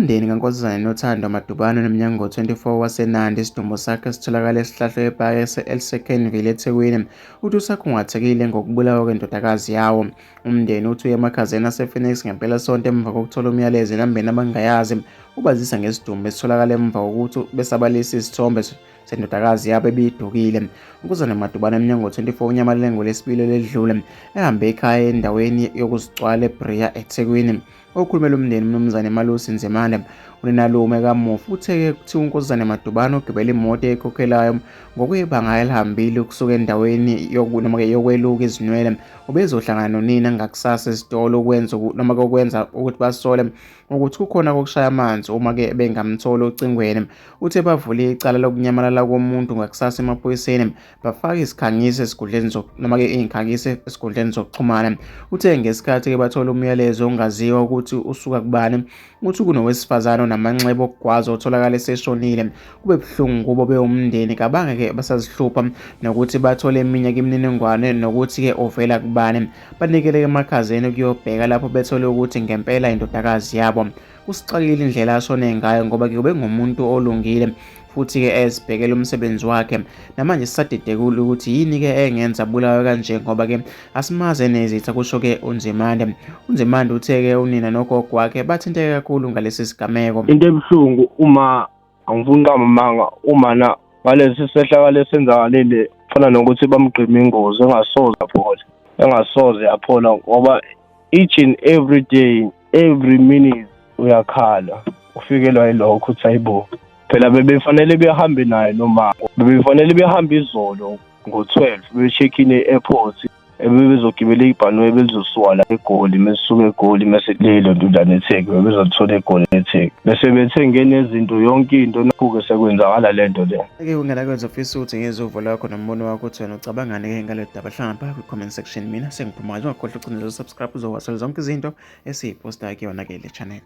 Umndeni kaNkosazana noThando Madubane onomnyaka ngo-24 waseNandi isidumbu sakhe sitholakala esihlahleni wepaki eliseKenville eThekwini uthi usakhungathekile ngokubulawa kwendodakazi yawo. Umndeni uthi uye emakhazeni asePhoenix ngempelasonto emva kokuthola umyalezo elambeni abangayazi ubazisa ngesidumbu esitholakala emva kokuthi besabalisa isithombe sendodakazi yabo ebidukile. Nkosazana Madubane omnyaka ngo-24 unyamalele ngoLwesibili eledlule ehambe ekhaya endaweni yokuzigcwala eBriya eThekwini. Okhulumela umndeni uMnumzane Malusi Nzimande uninalume kamufi uthe kuthiwa uNkosazana Madubane ogibela imoto eyikhokhelayo ngokuyibanga elihambile ukusuka endaweni yokweluka izinwele ubezohlangana nonina ngakusasa esitolo ukwenza ukuthi basole ukuthi kukhona kokushaya amanzi uma-ke bengamtholi ocingweni. Uthe bavule icala lokunyamalala komuntu ngakusasa emaphoyiseni bafaka isikhangiso esikhundleni iy'nkhangiso esikhundleni zokuxhumana. Uthe ngesikhathi-ke bathola umyalezo ongaziwa ukuthi usuka kubani uthi kunowesifazane onamanxeba okugwazwa otholakala eseshonile. Kube buhlungu kubo bewumndeni kabange-ke basazihlupha nokuthi bathole eminye imininingwane nokuthi-ke ovela kubani. Banikele emakhazeni ukuyobheka lapho bethole ukuthi ngempela indodakazi yabo. Usixakile indlela ashone ngayo ngoba kube ngumuntu olungile futhi-ke ezibhekela umsebenzi wakhe. Namanje sisadidekile ukuthi yini-ke engenza abulawe kanje ngoba-ke asimaze nezitha, kusho-ke uNzimande. UNzimande uthe-ke unina nogogo wakhe bathinteke kakhulu ngalesi sigameko. Into ebuhlungu uma angifuni uqamba amanga ngalesi sehlakalo esenzakalile kufana nokuthi bamgqime ingozi engasoze yaphola ngoba each and every day, every minute uyakhala ufikelwa yilokho uthi hayibo phela bebefanele behambe naye noma bebefanele behambe izolo ngo-12 be-check-in e-airport ebebezogibela ibhanoyi bezosuka la eGoli mesuka eGoli mase lelo ndudane eThekwini bebezothola eGoli eThekwini bese bethenge nezinto yonke into nakho-ke sekwenzakala lento le. Ake ungenakwenza ufisa ukuthi ngezuvo lakho nombono wakho uthi wena ucabangani-ke ngalo daba hlangana phakathi kwi-comment section. Mina sengiphumayo ungakhohlwa ucinezela subscribe uzowathola zonke izinto esiyiposta kuyona-ke le channel.